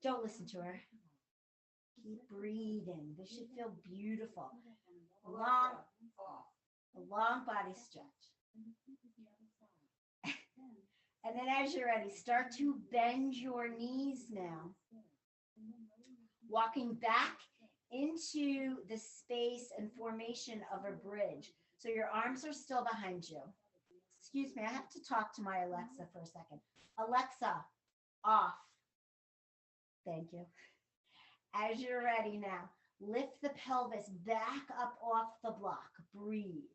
Don't listen to her. Keep breathing. This should feel beautiful. A long body stretch. And then as you're ready, start to bend your knees now. Walking back into the space and formation of a bridge. So your arms are still behind you. Excuse me, I have to talk to my Alexa for a second. Alexa, off. Thank you. As you're ready now, lift the pelvis back up off the block. Breathe.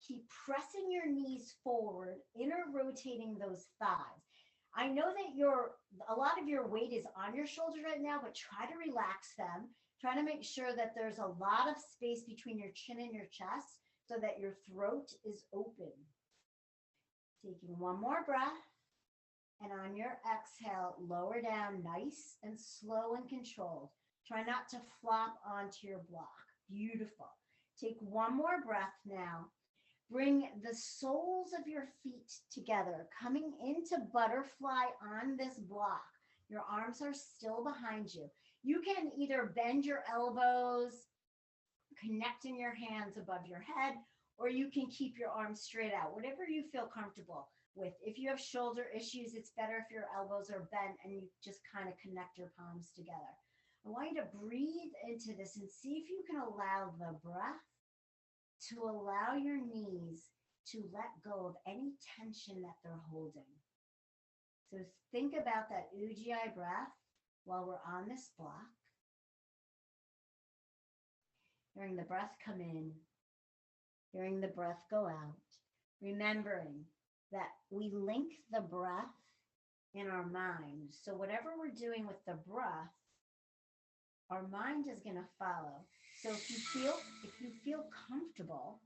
Keep pressing your knees forward, inner rotating those thighs. I know that a lot of your weight is on your shoulders right now, but try to relax them. Try to make sure that there's a lot of space between your chin and your chest so that your throat is open. Taking one more breath. And on your exhale, lower down nice and slow and controlled. Try not to flop onto your block. Beautiful. Take one more breath now. Bring the soles of your feet together, coming into butterfly on this block. Your arms are still behind you. You can either bend your elbows, connecting your hands above your head, or you can keep your arms straight out, whatever you feel comfortable with. If you have shoulder issues, it's better if your elbows are bent and you just kind of connect your palms together. I want you to breathe into this and see if you can allow the breath to allow your knees to let go of any tension that they're holding. So think about that Ujjayi breath while we're on this block. Hearing the breath come in, hearing the breath go out, remembering that we link the breath in our mind. So whatever we're doing with the breath, our mind is going to follow. So if you feel comfortable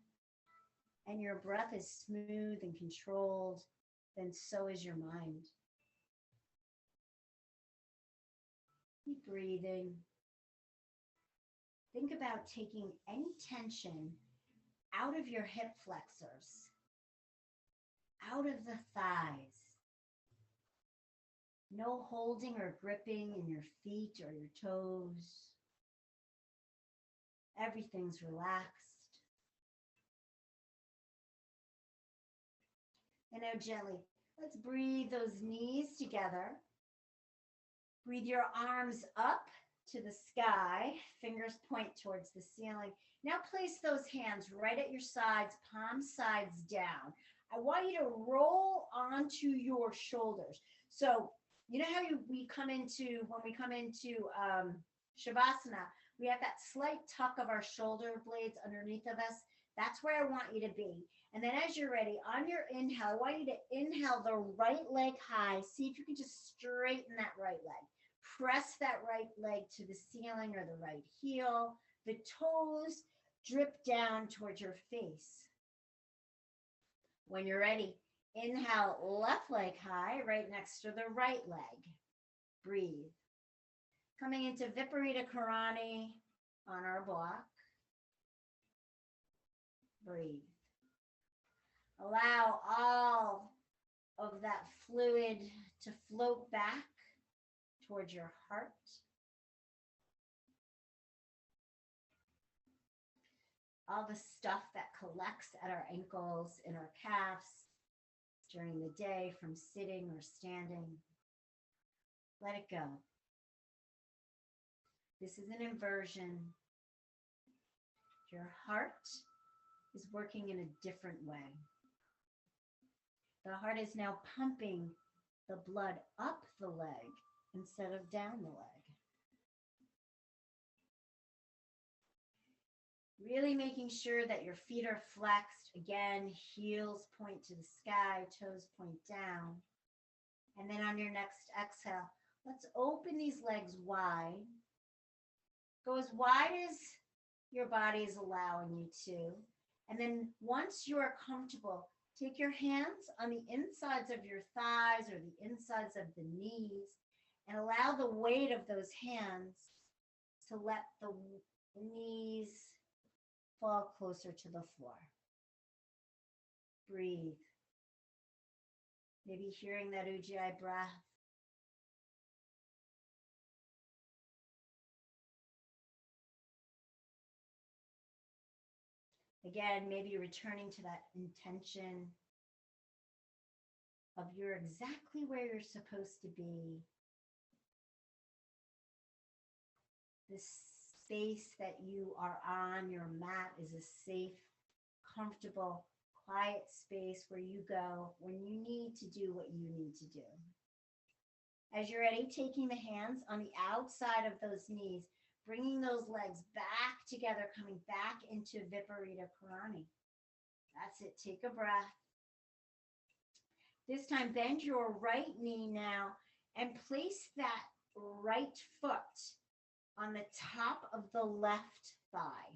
and your breath is smooth and controlled, then so is your mind. Keep breathing. Think about taking any tension out of your hip flexors, out of the thighs. No holding or gripping in your feet or your toes. Everything's relaxed. And now gently, let's breathe those knees together. Breathe your arms up to the sky. Fingers point towards the ceiling. Now place those hands right at your sides, palm sides down. I want you to roll onto your shoulders. So you know how when we come into Shavasana, we have that slight tuck of our shoulder blades underneath of us. That's where I want you to be. And then as you're ready, on your inhale, I want you to inhale the right leg high. See if you can just straighten that right leg. Press that right leg to the ceiling or the right heel. The toes drip down towards your face. When you're ready, inhale, left leg high, right next to the right leg. Breathe. Coming into Viparita Karani on our block. Breathe. Allow all of that fluid to float back towards your heart. All the stuff that collects at our ankles and our calves during the day from sitting or standing. Let it go. This is an inversion. Your heart is working in a different way. The heart is now pumping the blood up the leg instead of down the leg. Really making sure that your feet are flexed. Again, heels point to the sky, toes point down. And then on your next exhale, let's open these legs wide. Go as wide as your body is allowing you to. And then once you are comfortable, take your hands on the insides of your thighs or the insides of the knees and allow the weight of those hands to let the knees fall closer to the floor. Breathe. Maybe hearing that Ujjayi breath. Again, maybe returning to that intention of you're exactly where you're supposed to be. This space that you are on, your mat, is a safe, comfortable, quiet space where you go when you need to do what you need to do. As you're ready, taking the hands on the outside of those knees, bringing those legs back together, coming back into Viparita Karani. That's it. Take a breath. This time, bend your right knee now and place that right foot on the top of the left thigh,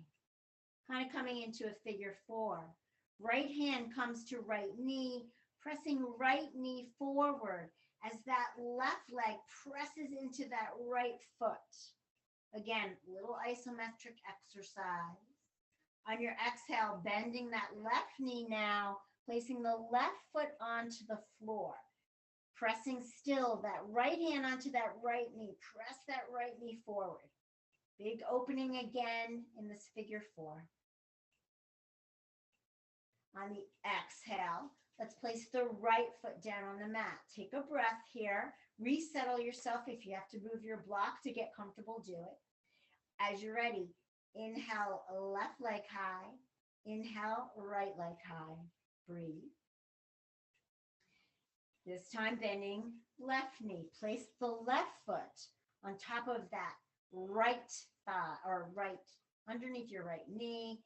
kind of coming into a figure four. Right hand comes to right knee, pressing right knee forward as that left leg presses into that right foot. Again, little isometric exercise. On your exhale, bending that left knee now, placing the left foot onto the floor. Pressing still, that right hand onto that right knee. Press that right knee forward. Big opening again in this figure four. On the exhale, let's place the right foot down on the mat. Take a breath here. Resettle yourself. If you have to move your block to get comfortable, do it. As you're ready, inhale, left leg high. Inhale, right leg high. Breathe. This time bending left knee. Place the left foot on top of that right thigh, or right underneath your right knee.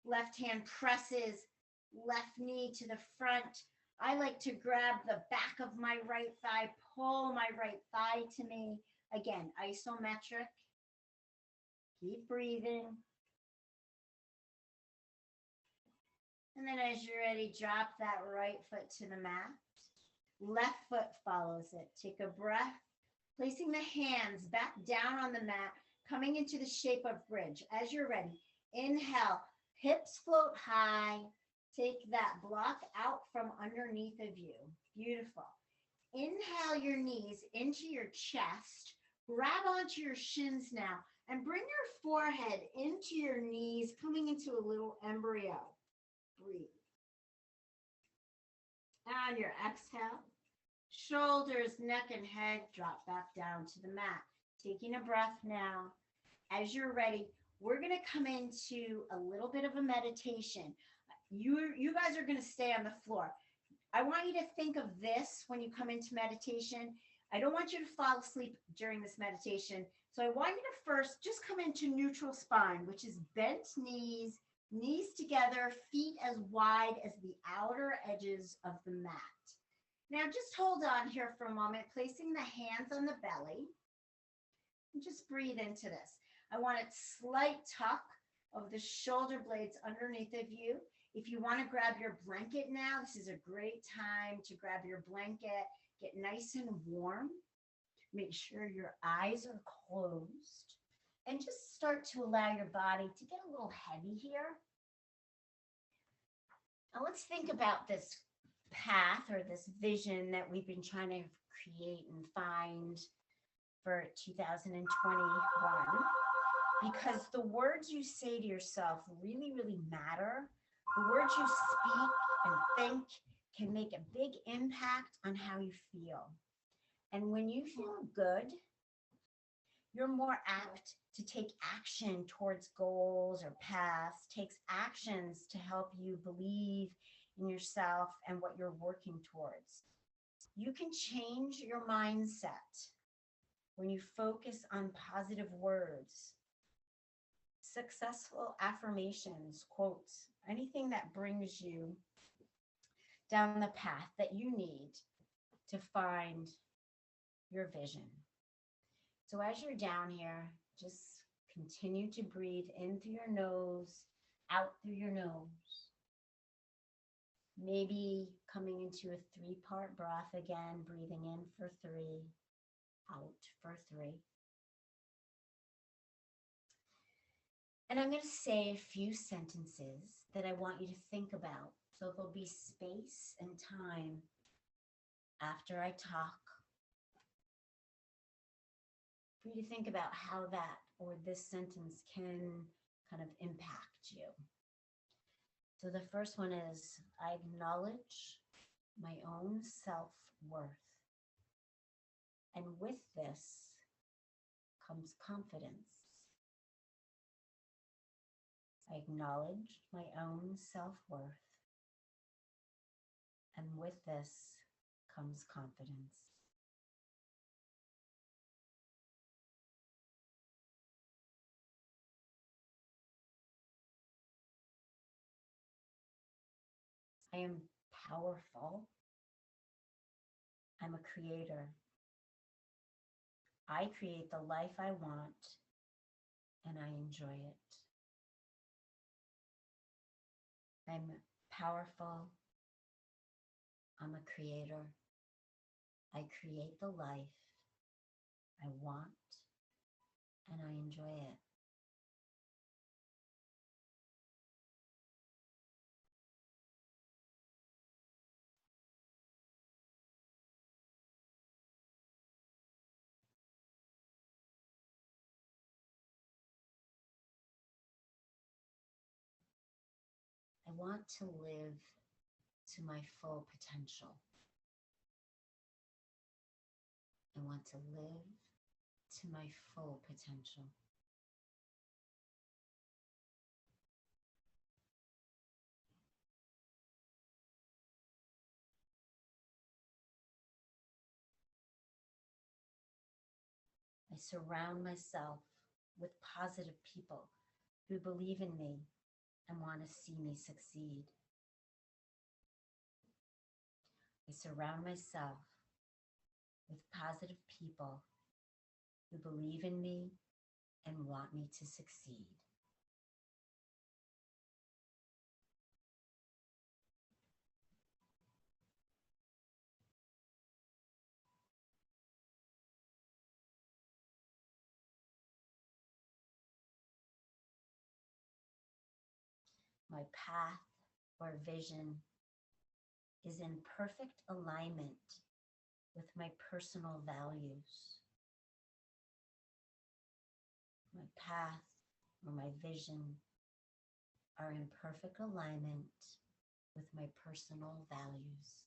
Left hand presses left knee to the front. I like to grab the back of my right thigh, pull my right thigh to me. Again, isometric. Keep breathing. And then as you're ready, drop that right foot to the mat. Left foot follows it. Take a breath, placing the hands back down on the mat, coming into the shape of bridge. As you're ready, inhale, hips float high. Take that block out from underneath of you. Beautiful. Inhale your knees into your chest. Grab onto your shins now and bring your forehead into your knees, coming into a little embryo. Breathe. On your exhale, shoulders, neck, and head drop back down to the mat. Taking a breath now. As you're ready, we're going to come into a little bit of a meditation. You guys are going to stay on the floor. I want you to think of this when you come into meditation. I don't want you to fall asleep during this meditation. So I want you to first just come into neutral spine, which is bent knees, knees together, feet as wide as the outer edges of the mat. Now just hold on here for a moment, placing the hands on the belly. And just breathe into this. I want a slight tuck of the shoulder blades underneath of you. If you want to grab your blanket now, this is a great time to grab your blanket, get nice and warm. Make sure your eyes are closed and just start to allow your body to get a little heavy here. Now let's think about this path or this vision that we've been trying to create and find for 2021, because the words you say to yourself really, really matter. The words you speak and think can make a big impact on how you feel. And when you feel good, you're more apt to take action towards goals or paths, takes actions to help you believe in yourself and what you're working towards. You can change your mindset when you focus on positive words, successful affirmations, quotes, anything that brings you down the path that you need to find your vision. So as you're down here, just continue to breathe in through your nose, out through your nose. Maybe coming into a 3-part breath again, breathing in for 3, out for 3. And I'm going to say a few sentences that I want you to think about. So there'll be space and time after I talk for you to think about how that or this sentence can kind of impact you. So the first one is, I acknowledge my own self-worth. And with this comes confidence. I acknowledge my own self-worth. And with this comes confidence. I am powerful. I'm a creator. I create the life I want and I enjoy it. I'm powerful. I'm a creator. I create the life I want, and I enjoy it. I want to live to my full potential. I want to live to my full potential. I surround myself with positive people who believe in me and want to see me succeed. I surround myself with positive people who believe in me and want me to succeed. My path or vision is in perfect alignment with my personal values. My path or my vision are in perfect alignment with my personal values.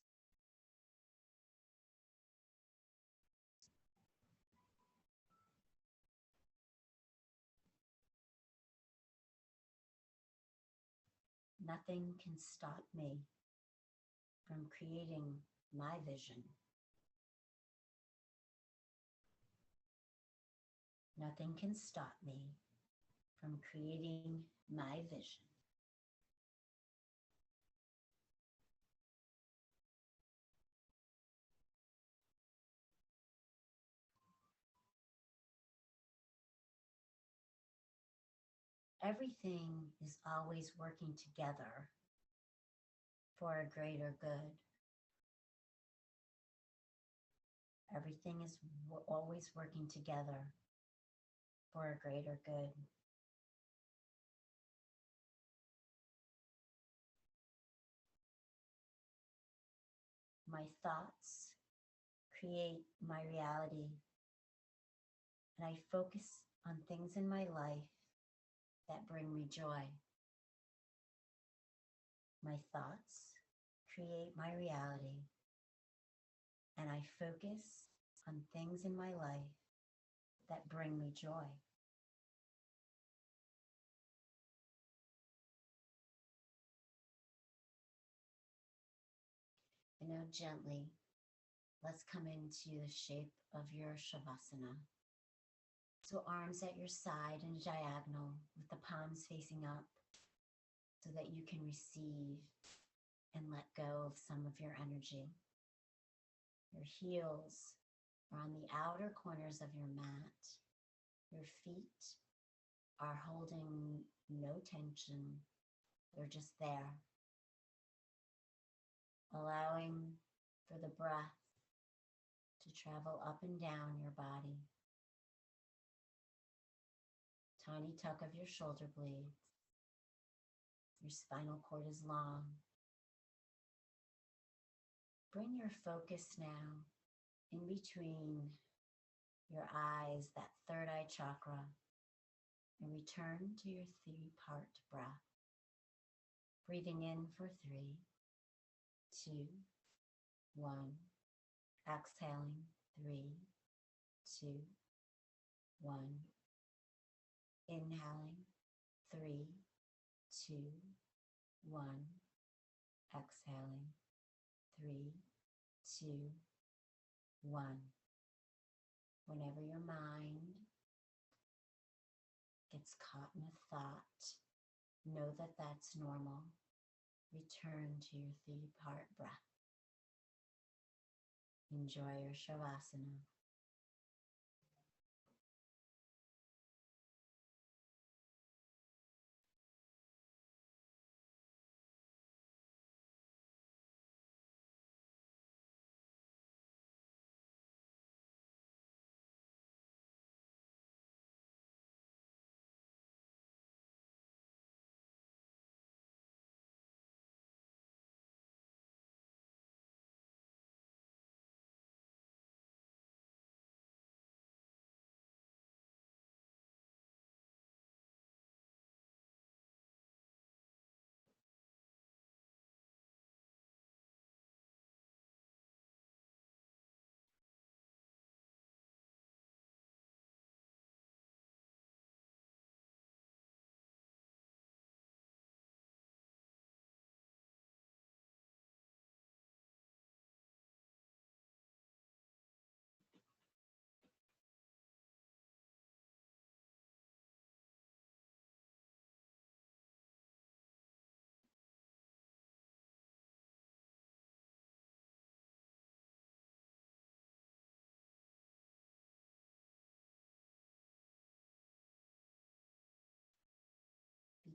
Nothing can stop me from creating my vision. Nothing can stop me from creating my vision. Everything is always working together for a greater good. Everything is always working together for a greater good. My thoughts create my reality, and I focus on things in my life that bring me joy. My thoughts create my reality, and I focus on things in my life that bring me joy. And now gently, let's come into the shape of your Shavasana. So arms at your side in diagonal with the palms facing up so that you can receive and let go of some of your energy. Your heels are on the outer corners of your mat. Your feet are holding no tension. They're just there, allowing for the breath to travel up and down your body. Tiny tuck of your shoulder blades. Your spinal cord is long. Bring your focus now in between your eyes, that third eye chakra, and return to your 3-part breath. Breathing in for 3, 2, 1. Exhaling, 3, 2, 1. Inhaling, 3, 2, 1. Exhaling, 3, 2, 1. Whenever your mind gets caught in a thought, know that that's normal. Return to your 3-part breath. Enjoy your Shavasana.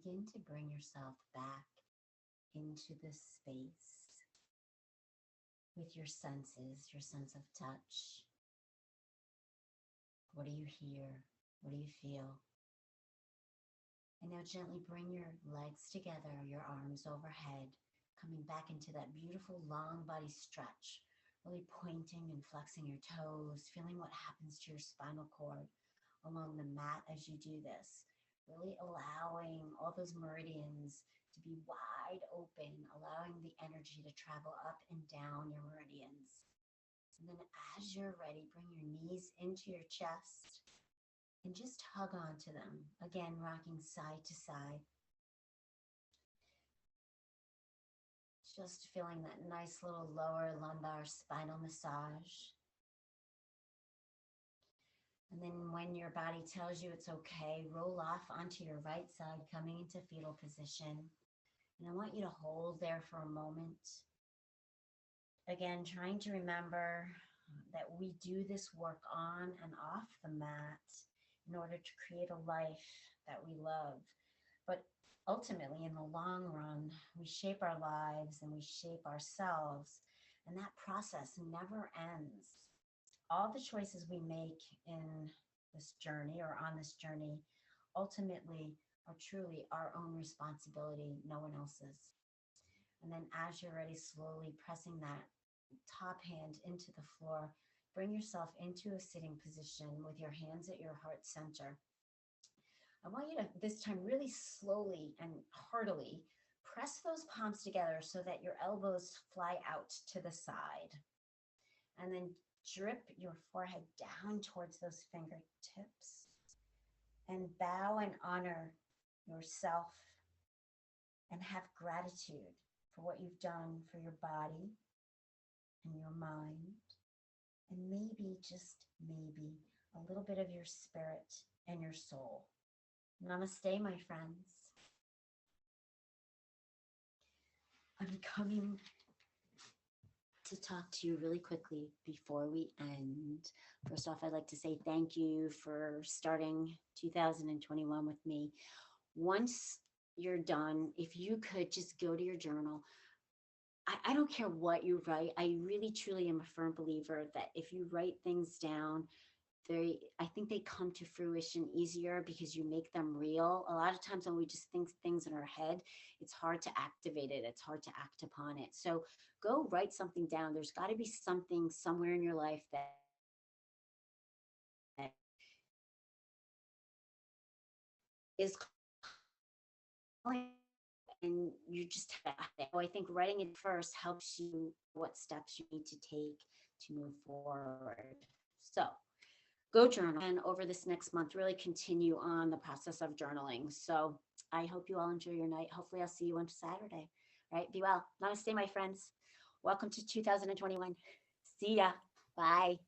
begin to bring yourself back into this space with your senses, your sense of touch. What do you hear? What do you feel? And now gently bring your legs together, your arms overhead, coming back into that beautiful long body stretch, really pointing and flexing your toes, feeling what happens to your spinal cord along the mat as you do this. Really allowing all those meridians to be wide open, allowing the energy to travel up and down your meridians. And then as you're ready, bring your knees into your chest and just hug onto them. Again, rocking side to side. Just feeling that nice little lower lumbar spinal massage. And then when your body tells you it's okay, roll off onto your right side, coming into fetal position. And I want you to hold there for a moment. Again, trying to remember that we do this work on and off the mat in order to create a life that we love. But ultimately, in the long run, we shape our lives and we shape ourselves, and that process never ends. All the choices we make in this journey or on this journey ultimately are truly our own responsibility, no one else's. And then as you're ready, slowly pressing that top hand into the floor, bring yourself into a sitting position with your hands at your heart center. I want you to this time really slowly and heartily press those palms together so that your elbows fly out to the side. And then drip your forehead down towards those fingertips and bow and honor yourself and have gratitude for what you've done for your body and your mind, and maybe, just maybe, a little bit of your spirit and your soul. Namaste, my friends. I'm coming to talk to you really quickly before we end. First off, I'd like to say thank you for starting 2021 with me. Once you're done, if you could just go to your journal. I don't care what you write. I really, truly am a firm believer that if you write things down, I think they come to fruition easier because you make them real. A lot of times when we just think things in our head, it's hard to activate it. It's hard to act upon it. So go write something down. There's got to be something somewhere in your life that is calling, and you just have to. I think writing it first helps you what steps you need to take to move forward. So go journal, and over this next month, really continue on the process of journaling. So I hope you all enjoy your night. Hopefully I'll see you on Saturday. All right, be well. Namaste, my friends. Welcome to 2021. See ya. Bye.